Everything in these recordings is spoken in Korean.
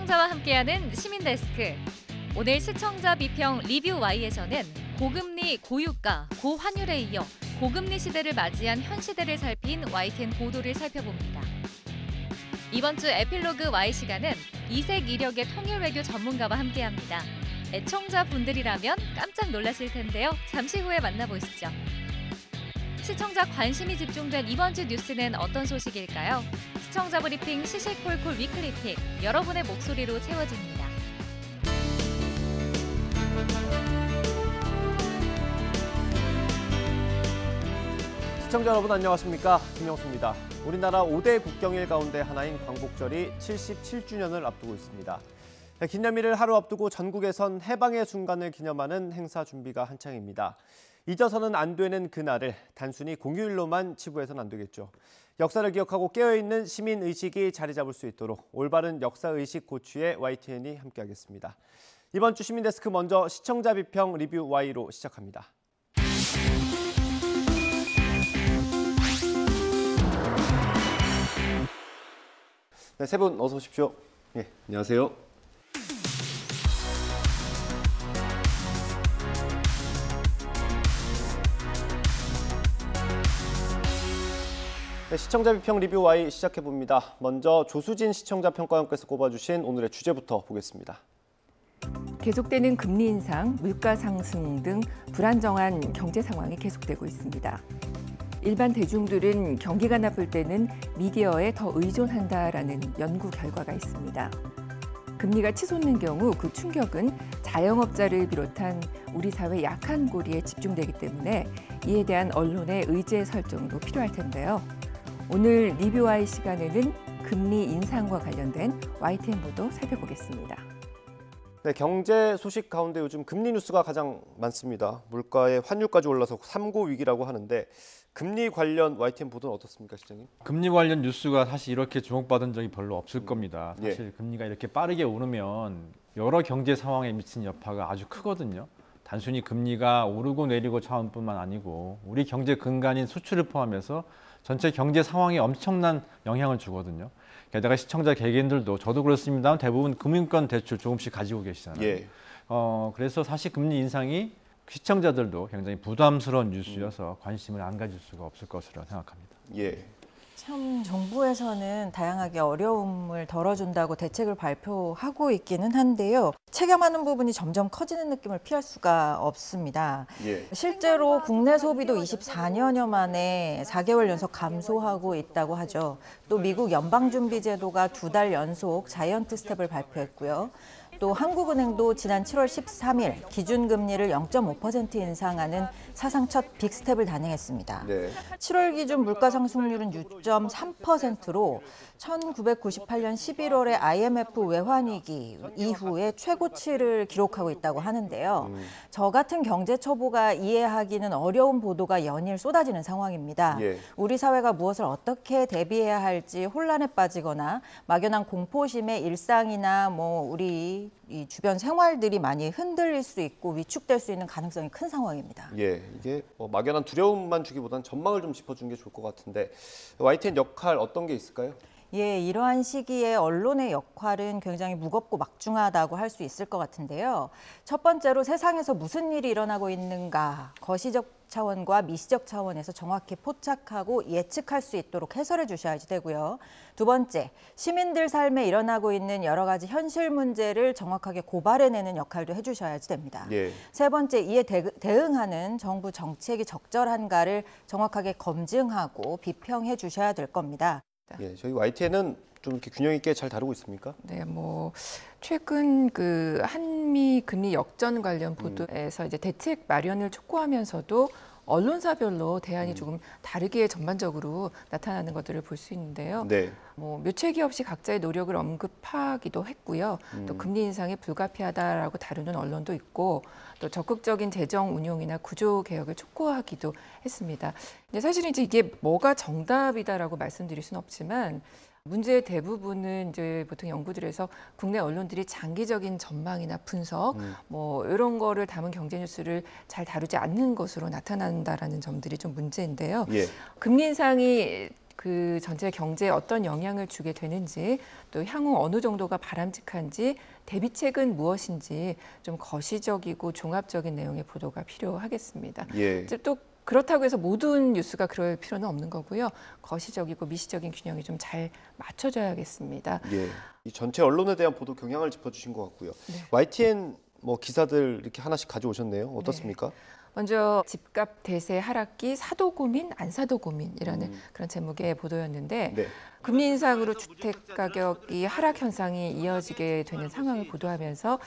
시청자와 함께하는 시민데스크. 오늘 시청자 비평 리뷰 Y에서는 고금리, 고유가, 고환율에 이어 고금리 시대를 맞이한 현 시대를 살핀 YTN 보도를 살펴봅니다. 이번 주 에필로그 Y 시간은 이색 이력의 통일 외교 전문가와 함께합니다. 애청자분들이라면 깜짝 놀라실 텐데요. 잠시 후에 만나보시죠. 시청자 관심이 집중된 이번 주 뉴스는 어떤 소식일까요? 시청자 브리핑 시시콜콜 위클리픽, 여러분의 목소리로 채워집니다. 시청자 여러분 안녕하십니까? 김영수입니다. 우리나라 5대 국경일 가운데 하나인 광복절이 77주년을 앞두고 있습니다. 기념일을 하루 앞두고 전국에선 해방의 순간을 기념하는 행사 준비가 한창입니다. 잊어서는 안 되는 그날을 단순히 공휴일로만 치부해서는 안 되겠죠. 역사를 기억하고 깨어있는 시민의식이 자리 잡을 수 있도록 올바른 역사의식 고취에 YTN이 함께하겠습니다. 이번 주 시민데스크 먼저 시청자 비평 리뷰 Y로 시작합니다. 네, 세 분 어서 오십시오. 네, 안녕하세요. 네, 시청자 비평 리뷰 Y 시작해봅니다. 먼저 조수진 시청자 평가원께서 꼽아주신 오늘의 주제부터 보겠습니다. 계속되는 금리 인상, 물가 상승 등 불안정한 경제 상황이 계속되고 있습니다. 일반 대중들은 경기가 나쁠 때는 미디어에 더 의존한다라는 연구 결과가 있습니다. 금리가 치솟는 경우 그 충격은 자영업자를 비롯한 우리 사회 약한 고리에 집중되기 때문에 이에 대한 언론의 의제 설정도 필요할 텐데요. 오늘 리뷰와의 시간에는 금리 인상과 관련된 YTN 보도 살펴보겠습니다. 네, 경제 소식 가운데 요즘 금리 뉴스가 가장 많습니다. 물가에 환율까지 올라서 삼고 위기라고 하는데 금리 관련 YTN 보도는 어떻습니까, 시장님? 금리 관련 뉴스가 사실 이렇게 주목받은 적이 별로 없을 겁니다. 사실 금리가 이렇게 빠르게 오르면 여러 경제 상황에 미친 여파가 아주 크거든요. 단순히 금리가 오르고 내리고 차원뿐만 아니고 우리 경제 근간인 수출을 포함해서 전체 경제 상황에 엄청난 영향을 주거든요. 게다가 시청자 개개인들도 저도 그렇습니다만 대부분 금융권 대출 조금씩 가지고 계시잖아요. 그래서 사실 금리 인상이 시청자들도 굉장히 부담스러운 뉴스여서 관심을 안 가질 수가 없을 것으로 생각합니다. 참 정부에서는 다양하게 어려움을 덜어준다고 대책을 발표하고 있기는 한데요. 체감하는 부분이 점점 커지는 느낌을 피할 수가 없습니다. 실제로 국내 소비도 24년여 만에 4개월 연속 감소하고 있다고 하죠. 또 미국 연방준비제도가 2달 연속 자이언트 스텝을 발표했고요. 또 한국은행도 지난 7월 13일 기준금리를 0.5% 인상하는 사상 첫 빅스텝을 단행했습니다. 7월 기준 물가상승률은 6.3%로 1998년 11월의 IMF 외환위기 이후에 최고치를 기록하고 있다고 하는데요. 저 같은 경제처보가 이해하기는 어려운 보도가 연일 쏟아지는 상황입니다. 우리 사회가 무엇을 어떻게 대비해야 할지 혼란에 빠지거나 막연한 공포심에 일상이나 우리 이 주변 생활들이 많이 흔들릴 수 있고 위축될 수 있는 가능성이 큰 상황입니다. 이게 막연한 두려움만 주기보다는 전망을 좀 짚어주는 게 좋을 것 같은데 YTN 역할 어떤 게 있을까요? 이러한 시기에 언론의 역할은 굉장히 무겁고 막중하다고 할 수 있을 것 같은데요. 첫 번째로 세상에서 무슨 일이 일어나고 있는가, 거시적 차원과 미시적 차원에서 정확히 포착하고 예측할 수 있도록 해설해 주셔야지 되고요. 두 번째, 시민들 삶에 일어나고 있는 여러 가지 현실 문제를 정확하게 고발해내는 역할도 해주셔야지 됩니다. 세 번째, 이에 대응하는 정부 정책이 적절한가를 정확하게 검증하고 비평해 주셔야 될 겁니다. 저희 YTN은 좀 이렇게 균형 있게 잘 다루고 있습니까? 네, 최근 그 한미 금리 역전 관련 보도에서 이제 대책 마련을 촉구하면서도 언론사별로 대안이 조금 다르게 전반적으로 나타나는 것들을 볼 수 있는데요. 묘책이 없이 각자의 노력을 언급하기도 했고요. 또 금리 인상이 불가피하다라고 다루는 언론도 있고 또 적극적인 재정 운용이나 구조 개혁을 촉구하기도 했습니다. 근데 사실은 이제 이게 뭐가 정답이다라고 말씀드릴 수는 없지만 문제의 대부분은 이제 보통 연구들에서 국내 언론들이 장기적인 전망이나 분석, 이런 거를 담은 경제 뉴스를 잘 다루지 않는 것으로 나타난다라는 점들이 좀 문제인데요. 금리 인상이 그 전체 경제에 어떤 영향을 주게 되는지, 또 향후 어느 정도가 바람직한지, 대비책은 무엇인지 좀 거시적이고 종합적인 내용의 보도가 필요하겠습니다. 예. 이제 또 그렇다고 해서 모든 뉴스가 그럴 필요는 없는 거고요. 거시적이고 미시적인 균형이 좀 잘 맞춰져야겠습니다. 예. 이 전체 언론에 대한 보도 경향을 짚어주신 것 같고요. 네. YTN 뭐 기사들 이렇게 하나씩 가져오셨네요. 어떻습니까? 먼저 집값 대세 하락기 사도 고민 안 사도 고민이라는 그런 제목의 보도였는데 네. 금리 인상으로 주택 가격이 하락 현상이 이어지게 되는 상황을 보도하면서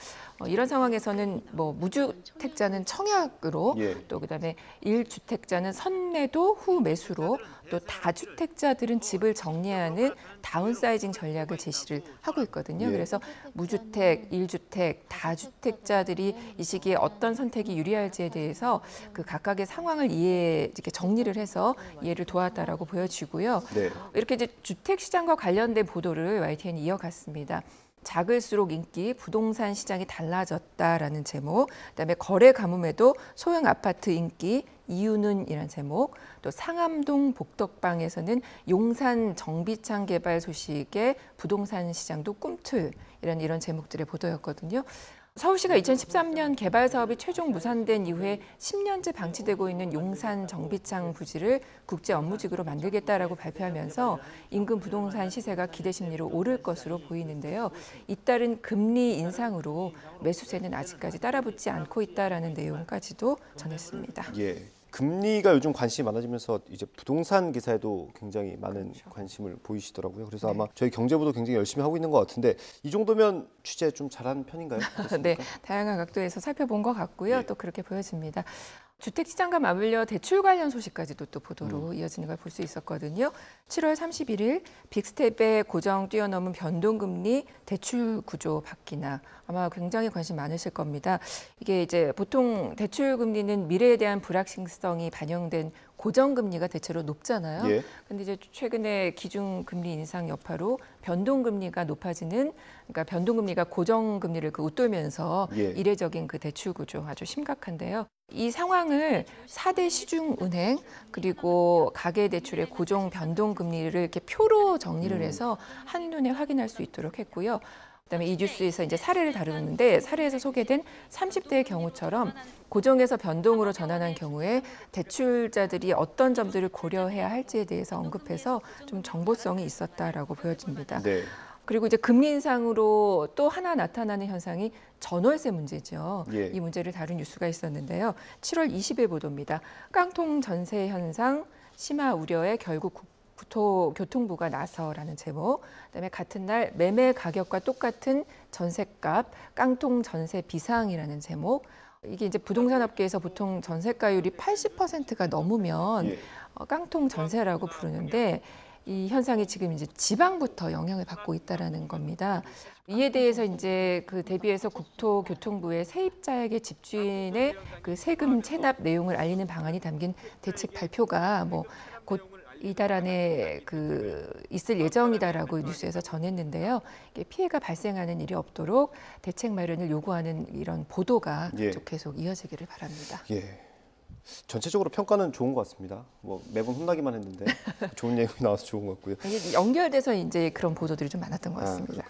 이런 상황에서는 뭐 무주택자는 청약으로 예. 또 그다음에 1주택자는 선매도 후 매수로 또 다주택자들은 집을 정리하는 다운사이징 전략을 제시를 하고 있거든요. 예. 그래서 무주택, 1주택, 다주택자들이 이 시기에 어떤 선택이 유리할지에 대해서 그 각각의 상황을 이렇게 정리를 해서 이해를 도왔다라고 보여지고요. 네. 이렇게 이제 주택 시장과 관련된 보도를 YTN이 이어갔습니다. 작을수록 인기, 부동산 시장이 달라졌다라는 제목, 그다음에 거래 가뭄에도 소형 아파트 인기, 이유는 이란 제목, 또 상암동 복덕방에서는 용산 정비창 개발 소식에 부동산 시장도 꿈틀 이런 제목들의 보도였거든요. 서울시가 2013년 개발 사업이 최종 무산된 이후에 10년째 방치되고 있는 용산 정비창 부지를 국제 업무지구로 만들겠다라고 발표하면서 인근 부동산 시세가 기대 심리로 오를 것으로 보이는데요. 잇따른 금리 인상으로 매수세는 아직까지 따라붙지 않고 있다라는 내용까지도 전했습니다. 예. 금리가 요즘 관심이 많아지면서 이제 부동산 기사에도 굉장히 많은 관심을 보이시더라고요. 그래서 아마 저희 경제부도 굉장히 열심히 하고 있는 것 같은데 이 정도면 취재 좀 잘하는 편인가요? 네, 다양한 각도에서 살펴본 것 같고요. 네. 또 그렇게 보여집니다. 주택 시장과 맞물려 대출 관련 소식까지도 또 보도로 이어지는 걸 볼 수 있었거든요. 7월 31일 빅스텝의 고정 뛰어넘은 변동금리 대출 구조 바뀌나 아마 굉장히 관심 많으실 겁니다. 이게 이제 보통 대출 금리는 미래에 대한 불확실성이 반영된 고정금리가 대체로 높잖아요. 예. 근데 이제 최근에 기준금리 인상 여파로 변동금리가 높아지는, 그러니까 변동금리가 고정금리를 웃돌면서 예. 이례적인 그 대출 구조 아주 심각한데요. 이 상황을 4대 시중은행 그리고 가계대출의 고정 변동금리를 이렇게 표로 정리를 해서 한눈에 확인할 수 있도록 했고요. 그다음에 이 뉴스에서 이제 사례를 다루는데 사례에서 소개된 30대의 경우처럼 고정에서 변동으로 전환한 경우에 대출자들이 어떤 점들을 고려해야 할지에 대해서 언급해서 좀 정보성이 있었다라고 보여집니다. 네. 그리고 이제 금리 인상으로 또 하나 나타나는 현상이 전월세 문제죠. 예. 이 문제를 다룬 뉴스가 있었는데요. 7월 20일 보도입니다. 깡통 전세 현상 심화 우려에 결국 국토교통부가 나서라는 제목, 그다음에 같은 날 매매 가격과 똑같은 전세값 깡통 전세 비상이라는 제목. 이게 이제 부동산 업계에서 보통 전세가율이 80%가 넘으면 예. 깡통 전세라고 부르는데 이 현상이 지금 이제 지방부터 영향을 받고 있다라는 겁니다. 이에 대해서 이제 그 대비해서 국토교통부의 세입자에게 집주인의 그 세금 체납 내용을 알리는 방안이 담긴 대책 발표가 뭐 곧 이달 안에 있을 예정이다라고 뉴스에서 전했는데요. 이게 피해가 발생하는 일이 없도록 대책 마련을 요구하는 이런 보도가 예. 계속 이어지기를 바랍니다. 예. 전체적으로 평가는 좋은 것 같습니다. 뭐 매번 혼나기만 했는데 좋은 내용이 나와서 좋은 것 같고요. 이게 연결돼서 이제 그런 보도들이 좀 많았던 것 같습니다.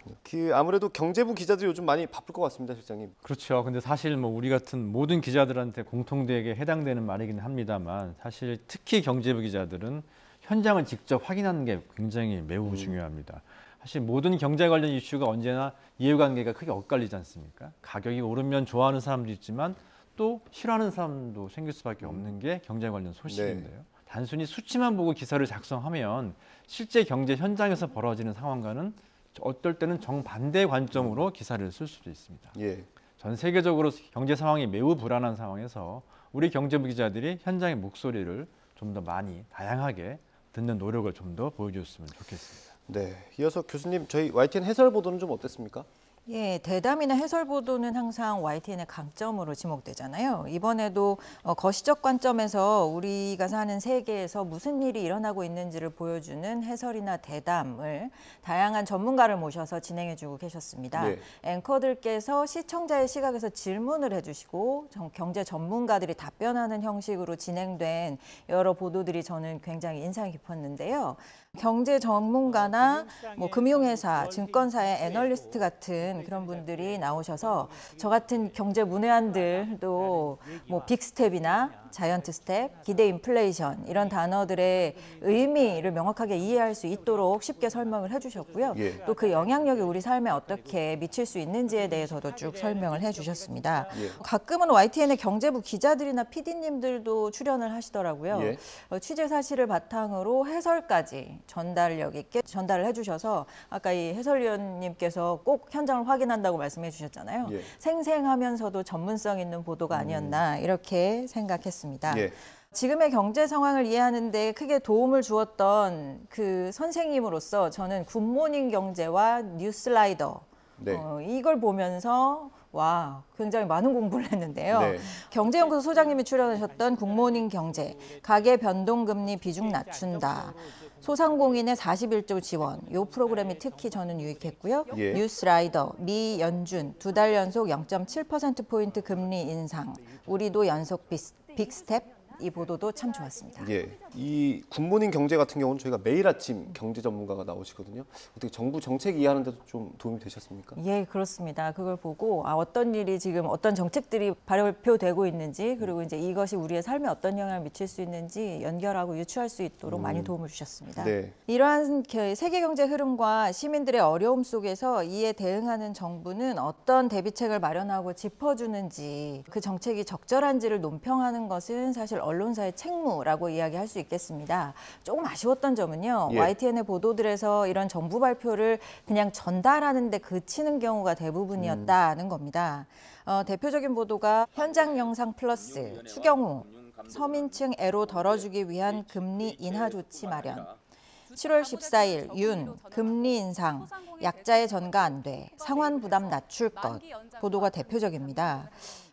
아무래도 경제부 기자들이 요즘 많이 바쁠 것 같습니다, 실장님. 그렇죠. 근데 사실 뭐 우리 같은 모든 기자들한테 공통되게 해당되는 말이긴 합니다만 사실 특히 경제부 기자들은 현장을 직접 확인하는 게 굉장히 매우 중요합니다. 사실 모든 경제 관련 이슈가 언제나 이해관계가 크게 엇갈리지 않습니까? 가격이 오르면 좋아하는 사람도 있지만 또 싫어하는 사람도 생길 수밖에 없는 게 경제 관련 소식인데요. 네. 단순히 수치만 보고 기사를 작성하면 실제 경제 현장에서 벌어지는 상황과는 어떨 때는 정반대 관점으로 기사를 쓸 수도 있습니다. 예. 전 세계적으로 경제 상황이 매우 불안한 상황에서 우리 경제부 기자들이 현장의 목소리를 좀 더 많이 다양하게 듣는 노력을 좀 더 보여줬으면 좋겠습니다. 네. 이어서 교수님, 저희 YTN 해설 보도는 좀 어땠습니까? 예, 대담이나 해설 보도는 항상 YTN의 강점으로 지목되잖아요. 이번에도 거시적 관점에서 우리가 사는 세계에서 무슨 일이 일어나고 있는지를 보여주는 해설이나 대담을 다양한 전문가를 모셔서 진행해주고 계셨습니다. 네. 앵커들께서 시청자의 시각에서 질문을 해주시고 경제 전문가들이 답변하는 형식으로 진행된 여러 보도들이 저는 굉장히 인상 깊었는데요. 경제 전문가나 금융회사, 증권사의 애널리스트 같은 그런 분들이 나오셔서 저 같은 경제 문외한들도 빅스텝이나 자이언트 스텝, 기대 인플레이션 이런 단어들의 의미를 명확하게 이해할 수 있도록 쉽게 설명을 해주셨고요. 예. 또 그 영향력이 우리 삶에 어떻게 미칠 수 있는지에 대해서도 쭉 설명을 해주셨습니다. 예. 가끔은 YTN의 경제부 기자들이나 PD님들도 출연을 하시더라고요. 예. 취재 사실을 바탕으로 해설까지 전달력 있게 전달을 해주셔서 아까 이 해설위원님께서 꼭 현장을 확인한다고 말씀해 주셨잖아요. 예. 생생하면서도 전문성 있는 보도가 아니었나 이렇게 생각했습니다. 예. 지금의 경제 상황을 이해하는 데 크게 도움을 주었던 그 선생님으로서 저는 굿모닝 경제와 뉴스라이더 네. 이걸 보면서 와, 굉장히 많은 공부를 했는데요. 네. 경제연구소 소장님이 출연하셨던 굿모닝 경제, 가계 변동금리 비중 낮춘다, 소상공인의 41조 지원, 이 프로그램이 특히 저는 유익했고요. 예. 뉴스라이더, 미 연준 2달 연속 0.7%포인트 금리 인상, 우리도 연속 빅스텝, 이 보도도 참 좋았습니다. 예, 이 굿모닝 경제 같은 경우는 저희가 매일 아침 경제 전문가가 나오시거든요. 어떻게 정부 정책 이해하는 데도 좀 도움이 되셨습니까? 예, 그렇습니다. 그걸 보고 어떤 일이 지금 어떤 정책들이 발표되고 있는지 그리고 이제 이것이 우리의 삶에 어떤 영향을 미칠 수 있는지 연결하고 유추할 수 있도록 많이 도움을 주셨습니다. 네. 이러한 세계 경제 흐름과 시민들의 어려움 속에서 이에 대응하는 정부는 어떤 대비책을 마련하고 짚어주는지 그 정책이 적절한지를 논평하는 것은 사실 언론사의 책무라고 이야기할 수 있겠습니다. 조금 아쉬웠던 점은요. 예. YTN의 보도들에서 이런 정부 발표를 그냥 전달하는 데 그치는 경우가 대부분이었다는 겁니다. 대표적인 보도가 현장 영상 플러스, 추경호, 서민층 애로 덜어주기 위한 금리 인하 조치 마련. 7월 14일 윤 금리 인상, 약자의 전가 안 돼, 상환 부담 낮출 것 보도가 대표적입니다.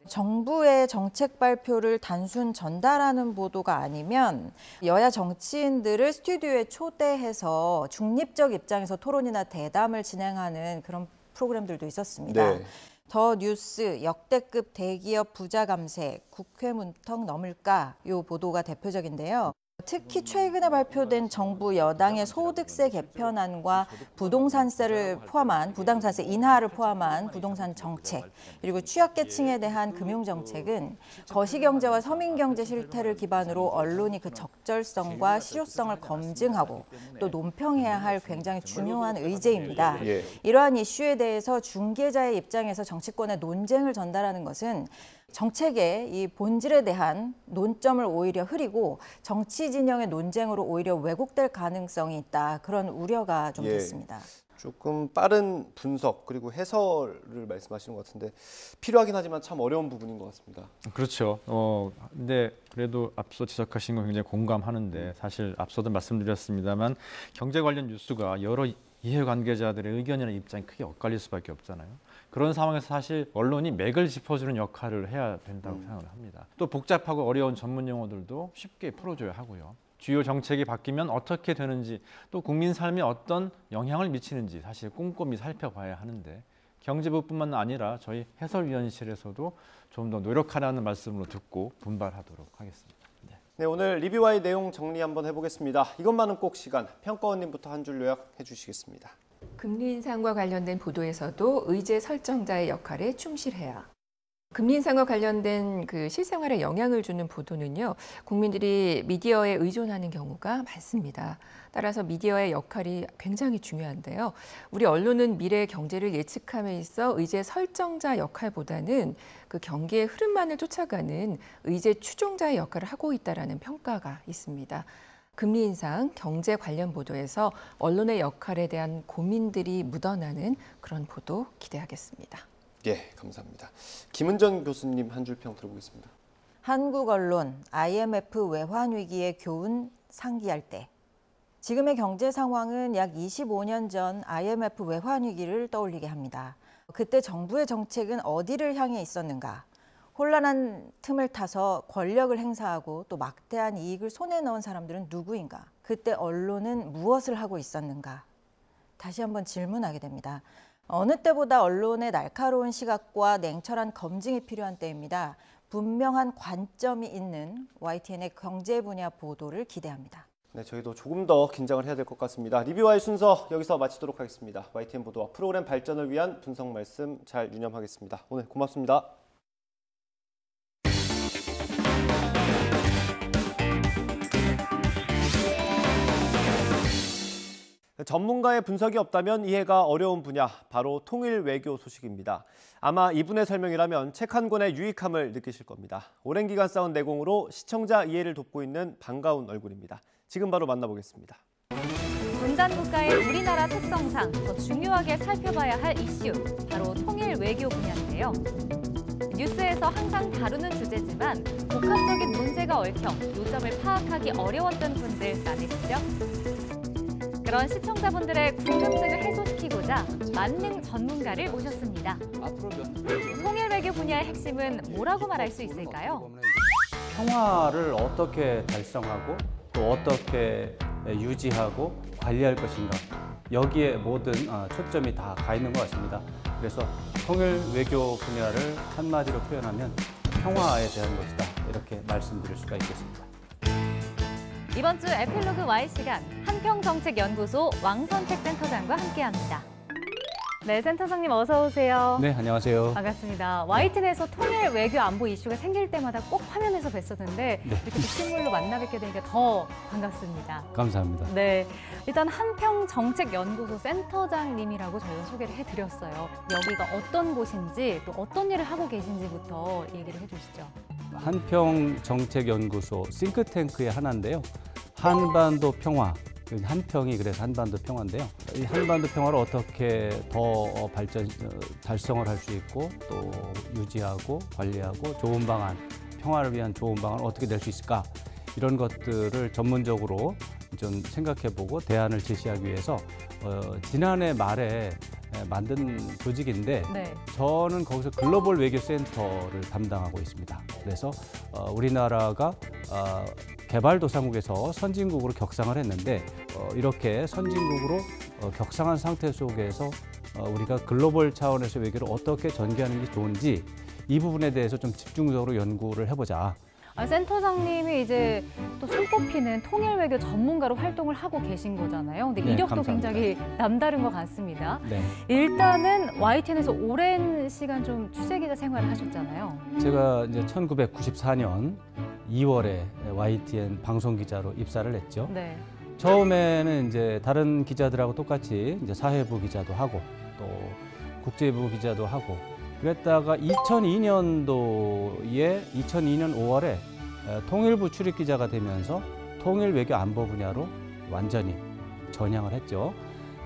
정부의 정책 발표를 단순 전달하는 보도가 아니면 여야 정치인들을 스튜디오에 초대해서 중립적 입장에서 토론이나 대담을 진행하는 그런 프로그램들도 있었습니다. 네. 더 뉴스 역대급 대기업 부자 감세 국회 문턱 넘을까 이 보도가 대표적인데요. 특히 최근에 발표된 정부 여당의 소득세 개편안과 부동산세를 포함한 부동산세 인하를 포함한 부동산 정책 그리고 취약계층에 대한 금융정책은 거시경제와 서민경제 실태를 기반으로 언론이 그 적절성과 실효성을 검증하고 또 논평해야 할 굉장히 중요한 의제입니다. 예. 이러한 이슈에 대해서 중개자의 입장에서 정치권의 논쟁을 전달하는 것은 정책의 이 본질에 대한 논점을 오히려 흐리고 정치 진영의 논쟁으로 오히려 왜곡될 가능성이 있다. 그런 우려가 좀 예. 됐습니다. 조금 빠른 분석 그리고 해설을 말씀하시는 것 같은데 필요하긴 하지만 참 어려운 부분인 것 같습니다. 그렇죠. 근데 그래도 앞서 지적하신 건 굉장히 공감하는데 사실 앞서도 말씀드렸습니다만 경제 관련 뉴스가 여러 이해관계자들의 의견이나 입장이 크게 엇갈릴 수밖에 없잖아요. 그런 상황에서 사실 언론이 맥을 짚어주는 역할을 해야 된다고 생각을 합니다. 또 복잡하고 어려운 전문 용어들도 쉽게 풀어줘야 하고요. 주요 정책이 바뀌면 어떻게 되는지 또 국민 삶에 어떤 영향을 미치는지 사실 꼼꼼히 살펴봐야 하는데 경제부뿐만 아니라 저희 해설위원실에서도 좀 더 노력하라는 말씀으로 듣고 분발하도록 하겠습니다. 네, 오늘 리뷰와의 내용 정리 한번 해보겠습니다. 이것만은 꼭 시간, 평가원님부터 한 줄 요약해 주시겠습니다. 금리 인상과 관련된 보도에서도 의제 설정자의 역할에 충실해야. 금리 인상과 관련된 그 실생활에 영향을 주는 보도는요, 국민들이 미디어에 의존하는 경우가 많습니다. 따라서 미디어의 역할이 굉장히 중요한데요. 우리 언론은 미래 경제를 예측함에 있어 의제 설정자 역할보다는 그 경기의 흐름만을 쫓아가는 의제 추종자의 역할을 하고 있다라는 평가가 있습니다. 금리 인상, 경제 관련 보도에서 언론의 역할에 대한 고민들이 묻어나는 그런 보도 기대하겠습니다. 예, 감사합니다. 김은정 교수님 한 줄 평 들어보겠습니다. 한국 언론, IMF 외환 위기의 교훈 상기할 때. 지금의 경제 상황은 약 25년 전 IMF 외환 위기를 떠올리게 합니다. 그때 정부의 정책은 어디를 향해 있었는가? 혼란한 틈을 타서 권력을 행사하고 또 막대한 이익을 손에 넣은 사람들은 누구인가? 그때 언론은 무엇을 하고 있었는가? 다시 한번 질문하게 됩니다. 어느 때보다 언론의 날카로운 시각과 냉철한 검증이 필요한 때입니다. 분명한 관점이 있는 YTN의 경제 분야 보도를 기대합니다. 네, 저희도 조금 더 긴장을 해야 될 것 같습니다. 리뷰와의 순서 여기서 마치도록 하겠습니다. YTN 보도와 프로그램 발전을 위한 분석 말씀 잘 유념하겠습니다. 오늘 고맙습니다. 전문가의 분석이 없다면 이해가 어려운 분야, 바로 통일 외교 소식입니다. 아마 이분의 설명이라면 책 한 권의 유익함을 느끼실 겁니다. 오랜 기간 쌓은 내공으로 시청자 이해를 돕고 있는 반가운 얼굴입니다. 지금 바로 만나보겠습니다. 분단 국가의 우리나라 특성상 더 중요하게 살펴봐야 할 이슈, 바로 통일 외교 분야인데요. 뉴스에서 항상 다루는 주제지만 복합적인 문제가 얽혀 요점을 파악하기 어려웠던 분들 많으시죠? 그런 시청자분들의 궁금증을 해소시키고자 만능 전문가를 모셨습니다. 통일 외교 분야의 핵심은 뭐라고 말할 수 있을까요? 평화를 어떻게 달성하고 또 어떻게 유지하고 관리할 것인가, 여기에 모든 초점이 다 가 있는 것 같습니다. 그래서 통일 외교 분야를 한마디로 표현하면 평화에 대한 것이다, 이렇게 말씀드릴 수가 있겠습니다. 이번 주 에필로그 Y 시간, 한평정책연구소 왕선택 센터장과 함께합니다. 네, 센터장님 어서 오세요. 네, 안녕하세요. 반갑습니다. YTN에서 통일 외교 안보 이슈가 생길 때마다 꼭 화면에서 뵀었는데 네. 이렇게 또 실물로 만나 뵙게 되니까 더 반갑습니다. 감사합니다. 네, 일단 한평정책연구소 센터장님이라고 저희가 소개를 해드렸어요. 여기가 어떤 곳인지 또 어떤 일을 하고 계신지부터 얘기를 해주시죠. 한평정책연구소 싱크탱크의 하나인데요. 한반도 평화, 한평이 그래서 한반도 평화인데요. 이 한반도 평화를 어떻게 더 달성을 할 수 있고 또 유지하고 관리하고 좋은 방안, 평화를 위한 좋은 방안을 어떻게 낼 수 있을까, 이런 것들을 전문적으로 좀 생각해보고 대안을 제시하기 위해서 지난해 말에 만든 조직인데 네. 저는 거기서 글로벌 외교 센터를 담당하고 있습니다. 그래서 우리나라가 개발도상국에서 선진국으로 격상을 했는데 이렇게 선진국으로 격상한 상태 속에서 우리가 글로벌 차원에서 외교를 어떻게 전개하는 게 좋은지, 이 부분에 대해서 좀 집중적으로 연구를 해보자. 센터장님이 이제 또 손꼽히는 통일 외교 전문가로 활동을 하고 계신 거잖아요. 근데 네, 이력도 감사합니다. 굉장히 남다른 것 같습니다. 네. 일단은 YTN에서 오랜 시간 좀 취재기자 생활을 하셨잖아요. 제가 이제 1994년 2월에 YTN 방송기자로 입사를 했죠. 네. 처음에는 이제 다른 기자들하고 똑같이 이제 사회부 기자도 하고 또 국제부 기자도 하고, 그랬다가 2002년 5월에 통일부 출입 기자가 되면서 통일 외교 안보 분야로 완전히 전향을 했죠.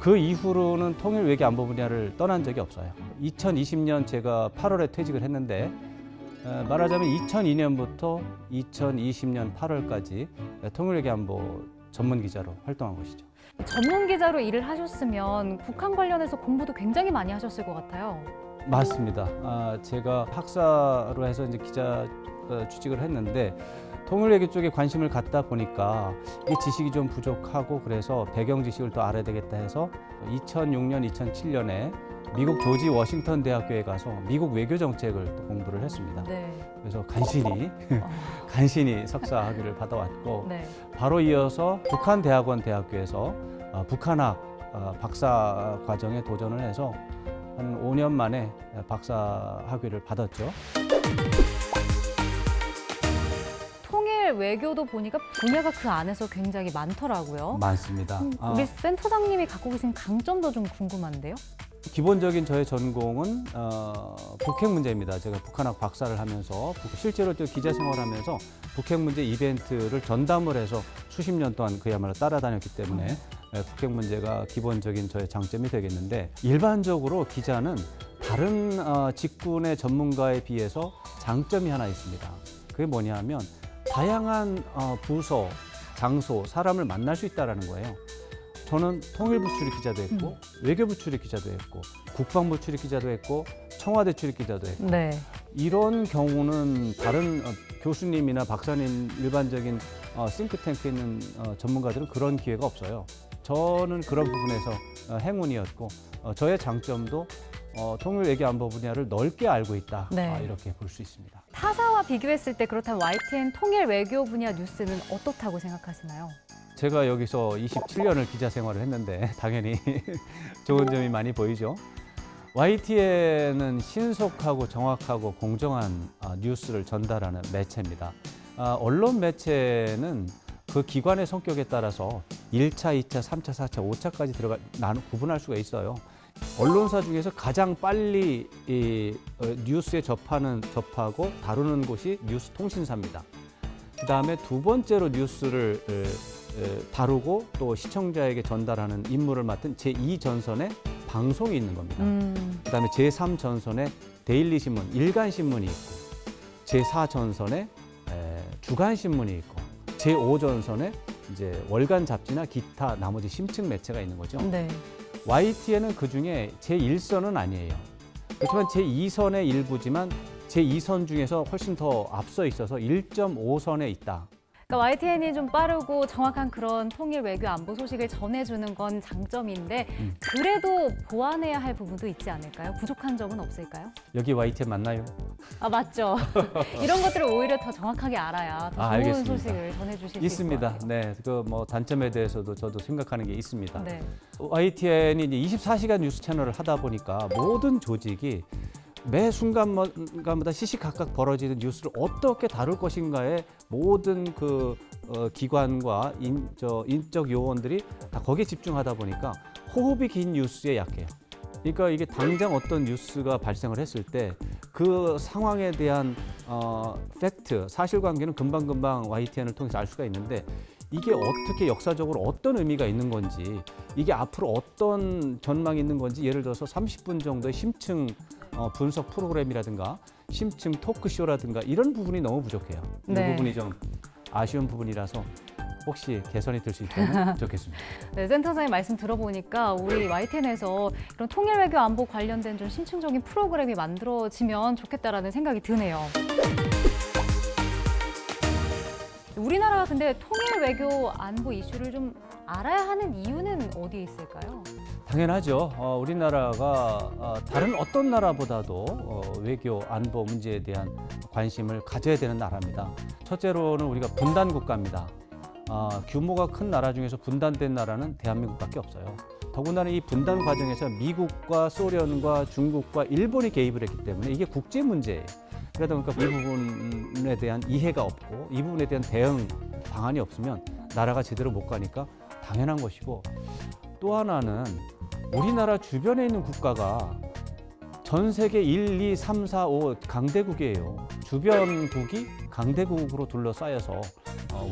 그 이후로는 통일 외교 안보 분야를 떠난 적이 없어요. 2020년 제가 8월에 퇴직을 했는데 말하자면 2002년부터 2020년 8월까지 통일 외교 안보 전문 기자로 활동한 것이죠. 전문 기자로 일을 하셨으면 북한 관련해서 공부도 굉장히 많이 하셨을 것 같아요. 맞습니다. 제가 학사로 해서 이제 기자 취직을 했는데 통일 외교 쪽에 관심을 갖다 보니까 이 지식이 좀 부족하고, 그래서 배경 지식을 더 알아야 되겠다 해서 2006년, 2007년에 미국 조지 워싱턴 대학교에 가서 미국 외교 정책을 또 공부를 했습니다. 네. 그래서 간신히 석사 학위를 받아왔고, 네. 바로 이어서 북한대학원 대학교에서 북한학 박사 과정에 도전을 해서 한 5년 만에 박사 학위를 받았죠. 통일 외교도 보니까 분야가 그 안에서 굉장히 많더라고요. 많습니다. 우리 센터장님이 갖고 계신 강점도 좀 궁금한데요. 기본적인 저의 전공은 북핵 문제입니다. 제가 북한학 박사를 하면서 실제로 또 기자 생활하면서 북핵 문제 이벤트를 전담을 해서 수십 년 동안 그야말로 따라다녔기 때문에 북핵 문제가 기본적인 저의 장점이 되겠는데, 일반적으로 기자는 다른 직군의 전문가에 비해서 장점이 하나 있습니다. 그게 뭐냐면 다양한 부서, 장소, 사람을 만날 수 있다는 거예요. 저는 통일부 출입 기자도 했고 외교부 출입 기자도 했고 국방부 출입 기자도 했고 청와대 출입 기자도 했고 네. 이런 경우는 다른 교수님이나 박사님 일반적인 싱크탱크에 있는 전문가들은 그런 기회가 없어요. 저는 그런 부분에서 행운이었고 저의 장점도 통일외교안보 분야를 넓게 알고 있다. 네. 이렇게 볼 수 있습니다. 타사와 비교했을 때 그렇다면 YTN 통일 외교 분야 뉴스는 어떻다고 생각하시나요? 제가 여기서 27년을 기자 생활을 했는데 당연히 좋은 점이 많이 보이죠. YTN은 신속하고 정확하고 공정한 뉴스를 전달하는 매체입니다. 언론 매체는 그 기관의 성격에 따라서 1차, 2차, 3차, 4차, 5차까지 구분할 수가 있어요. 언론사 중에서 가장 빨리 뉴스에 접하고 다루는 곳이 뉴스통신사입니다. 그다음에 두 번째로 뉴스를 다루고 또 시청자에게 전달하는 임무를 맡은 제2전선에 방송이 있는 겁니다. 그다음에 제3전선에 데일리신문, 일간신문이 있고 제4전선에 주간신문이 있고 제5전선에 이제 월간 잡지나 기타 나머지 심층 매체가 있는 거죠. 네. YTN은 그중에 제1선은 아니에요. 그렇지만 제2선의 일부지만 제2선 중에서 훨씬 더 앞서 있어서 1.5선에 있다. 그러니까 YTN이 좀 빠르고 정확한 그런 통일 외교 안보 소식을 전해주는 건 장점인데 그래도 보완해야 할 부분도 있지 않을까요? 부족한 점은 없을까요? 여기 YTN 맞나요? 아 맞죠. 이런 것들을 오히려 더 정확하게 알아야 더 좋은 알겠습니다. 소식을 전해주실 수 있을 것 있습니다. 같아요. 네, 그 뭐 단점에 대해서도 저도 생각하는 게 있습니다. 네. YTN이 이제 24시간 뉴스 채널을 하다 보니까 모든 조직이 매 순간마다 시시각각 벌어지는 뉴스를 어떻게 다룰 것인가에 모든 그 기관과 인적 요원들이 다 거기에 집중하다 보니까 호흡이 긴 뉴스에 약해요. 그러니까 이게 당장 어떤 뉴스가 발생을 했을 때 그 상황에 대한 팩트, 사실관계는 금방금방 YTN을 통해서 알 수가 있는데 이게 어떻게 역사적으로 어떤 의미가 있는 건지 이게 앞으로 어떤 전망이 있는 건지 예를 들어서 30분 정도의 심층 분석 프로그램이라든가 심층 토크쇼라든가 이런 부분이 너무 부족해요. 네. 이 부분이 좀 아쉬운 부분이라서 혹시 개선이 될 수 있다면 좋겠습니다. 네, 센터장님 말씀 들어보니까 우리 YTN에서 이런 통일 외교 안보 관련된 좀 심층적인 프로그램이 만들어지면 좋겠다라는 생각이 드네요. 우리나라가 근데 통일 외교 안보 이슈를 좀 알아야 하는 이유는 어디에 있을까요? 당연하죠. 우리나라가 다른 어떤 나라보다도 외교 안보 문제에 대한 관심을 가져야 되는 나라입니다. 첫째로는 우리가 분단 국가입니다. 규모가 큰 나라 중에서 분단된 나라는 대한민국밖에 없어요. 더군다나 이 분단 과정에서 미국과 소련과 중국과 일본이 개입을 했기 때문에 이게 국제 문제예요. 그러다 보니까 이 부분에 대한 이해가 없고 이 부분에 대한 대응 방안이 없으면 나라가 제대로 못 가니까 당연한 것이고, 또 하나는 우리나라 주변에 있는 국가가 전 세계 1, 2, 3, 4, 5 강대국이에요. 주변국이 강대국으로 둘러싸여서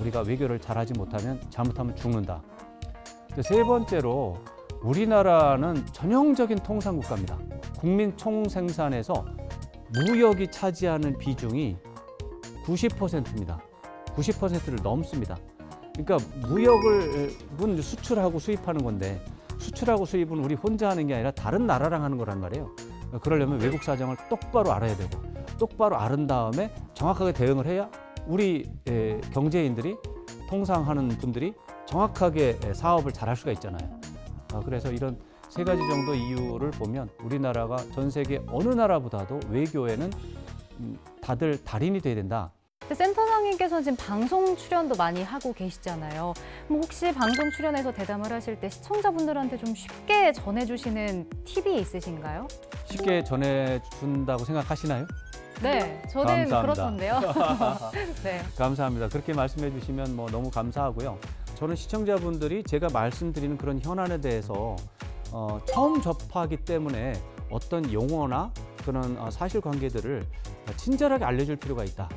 우리가 외교를 잘하지 못하면 잘못하면 죽는다. 세 번째로 우리나라는 전형적인 통상국가입니다. 국민 총생산에서 무역이 차지하는 비중이 90%입니다. 90%를 넘습니다. 그러니까 무역은 수출하고 수입하는 건데 수출하고 수입은 우리 혼자 하는 게 아니라 다른 나라랑 하는 거란 말이에요. 그러려면 외국 사정을 똑바로 알아야 되고 똑바로 아는 다음에 정확하게 대응을 해야 우리 경제인들이 통상하는 분들이 정확하게 사업을 잘할 수가 있잖아요. 그래서 이런 세 가지 정도 이유를 보면 우리나라가 전 세계 어느 나라보다도 외교에는 다들 달인이 돼야 된다. 센터장님께서는 지금 방송 출연도 많이 하고 계시잖아요. 그럼 혹시 방송 출연해서 대담을 하실 때 시청자분들한테 좀 쉽게 전해주시는 팁이 있으신가요? 쉽게 전해준다고 생각하시나요? 네, 저는 감사합니다. 그렇던데요. 네. 감사합니다. 그렇게 말씀해 주시면 너무 감사하고요. 저는 시청자분들이 제가 말씀드리는 그런 현안에 대해서 처음 접하기 때문에 어떤 용어나 그런 사실관계들을 친절하게 알려줄 필요가 있다.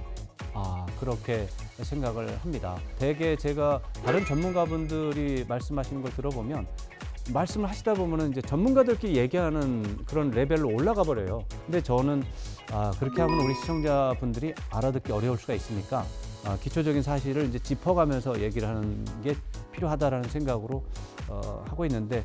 그렇게 생각을 합니다. 대개 제가 다른 전문가분들이 말씀하시는 걸 들어보면 말씀을 하시다 보면은 이제 전문가들끼리 얘기하는 그런 레벨로 올라가 버려요. 근데 저는 그렇게 하면 우리 시청자분들이 알아듣기 어려울 수가 있으니까 기초적인 사실을 이제 짚어가면서 얘기를 하는 게 필요하다라는 생각으로 하고 있는데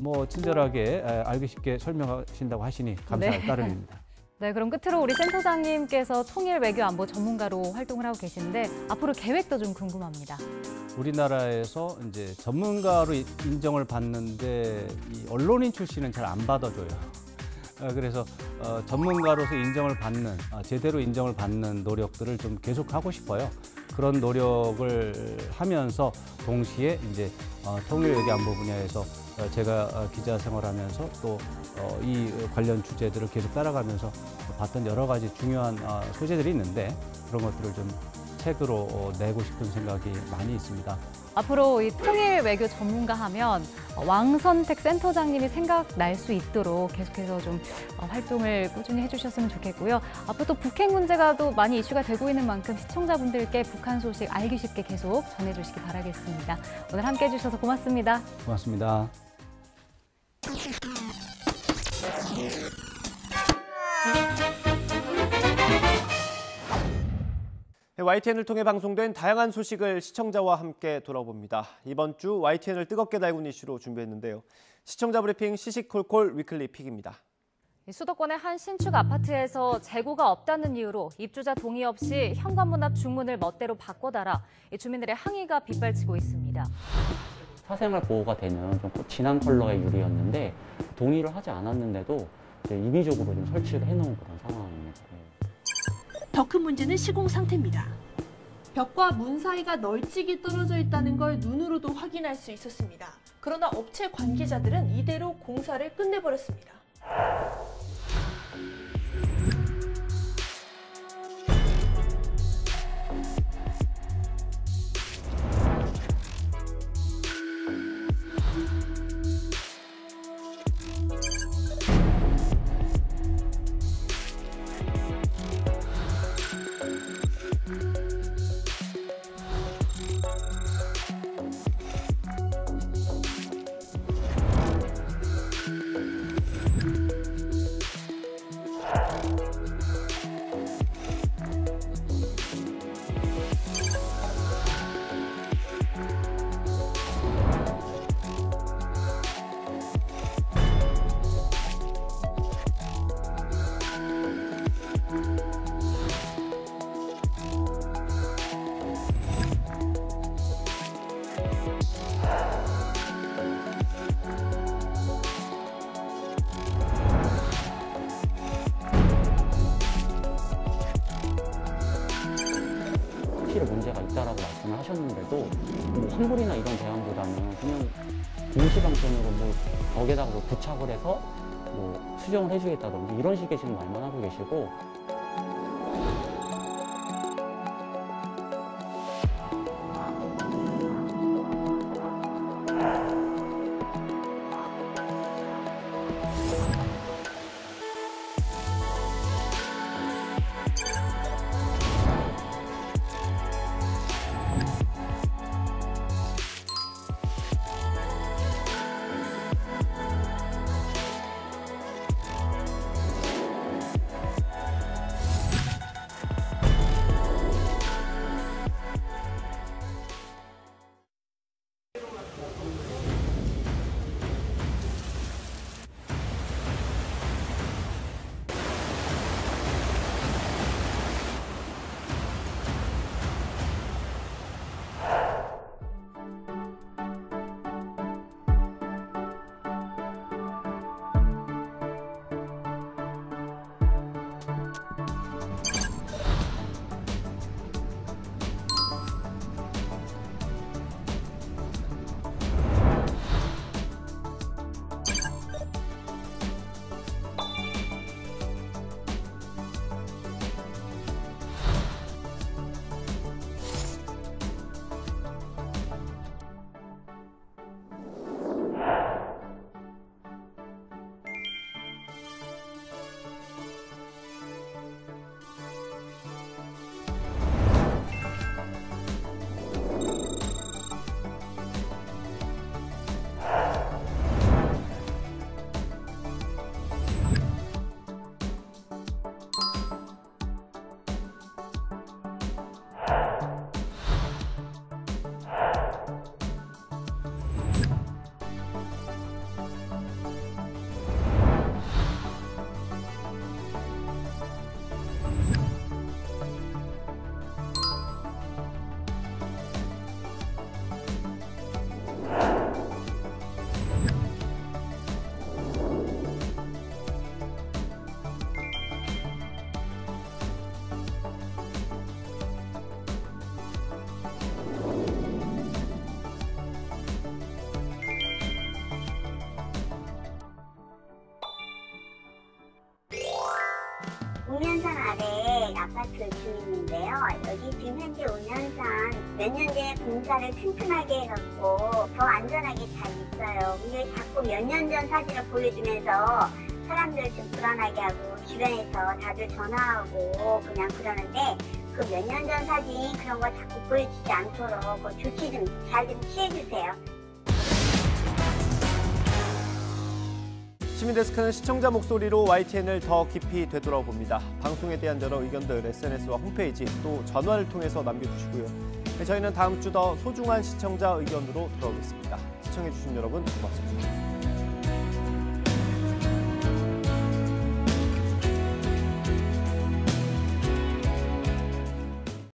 뭐 친절하게 알기 쉽게 설명하신다고 하시니 감사할 네. 따름입니다. 네, 그럼 끝으로 우리 센터장님께서 통일 외교 안보 전문가로 활동을 하고 계시는데 앞으로 계획도 좀 궁금합니다. 우리나라에서 이제 전문가로 인정을 받는데 이 언론인 출신은 잘 안 받아줘요. 그래서 전문가로서 인정을 받는, 제대로 인정을 받는 노력들을 좀 계속 하고 싶어요. 그런 노력을 하면서 동시에 이제 통일 외교 안보 분야에서 제가 기자 생활하면서 또 이 관련 주제들을 계속 따라가면서 봤던 여러 가지 중요한 소재들이 있는데 그런 것들을 좀 책으로 내고 싶은 생각이 많이 있습니다. 앞으로 이 통일 외교 전문가 하면 왕선택 센터장님이 생각날 수 있도록 계속해서 좀 활동을 꾸준히 해주셨으면 좋겠고요. 앞으로 또 북핵 문제가 또 많이 이슈가 되고 있는 만큼 시청자분들께 북한 소식 알기 쉽게 계속 전해주시기 바라겠습니다. 오늘 함께 해주셔서 고맙습니다. 고맙습니다. YTN을 통해 방송된 다양한 소식을 시청자와 함께 돌아봅니다. 이번 주 YTN을 뜨겁게 달군 이슈로 준비했는데요. 시청자 브리핑 시시콜콜 위클리 픽입니다. 수도권의 한 신축 아파트에서 재고가 없다는 이유로 입주자 동의 없이 현관문 앞 중문을 멋대로 바꿔달아 주민들의 항의가 빗발치고 있습니다. 사생활 보호가 되는 좀 진한 컬러의 유리였는데 동의를 하지 않았는데도 임의적으로 좀 설치를 해놓은 그런 상황입니다. 더 큰 문제는 시공 상태입니다. 벽과 문 사이가 널찍이 떨어져 있다는 걸 눈으로도 확인할 수 있었습니다. 그러나 업체 관계자들은 이대로 공사를 끝내버렸습니다. 실에 문제가 있다라고 말씀을 하셨는데도 뭐 환불이나 이런 대안보다는 그냥 임시방편으로 뭐 벽에다가 뭐 부착을 해서 뭐 수정을 해주겠다든지 이런 식의 지금 말만 하고 계시고. 아파트 주민인데요. 여기 지금 현재 5년산 몇 년 전에 공사를 튼튼하게 해갖고 더 안전하게 잘 있어요. 근데 자꾸 몇 년 전 사진을 보여주면서 사람들 좀 불안하게 하고 주변에서 다들 전화하고 그냥 그러는데 그 몇 년 전 사진 그런 거 자꾸 보여주지 않도록 그 조치 좀 잘 좀 취해주세요. 시민데스크는 시청자 목소리로 YTN을 더 깊이 되돌아봅니다. 방송에 대한 여러 의견들 SNS와 홈페이지 또 전화를 통해서 남겨주시고요. 저희는 다음 주 더 소중한 시청자 의견으로 돌아오겠습니다. 시청해주신 여러분 고맙습니다.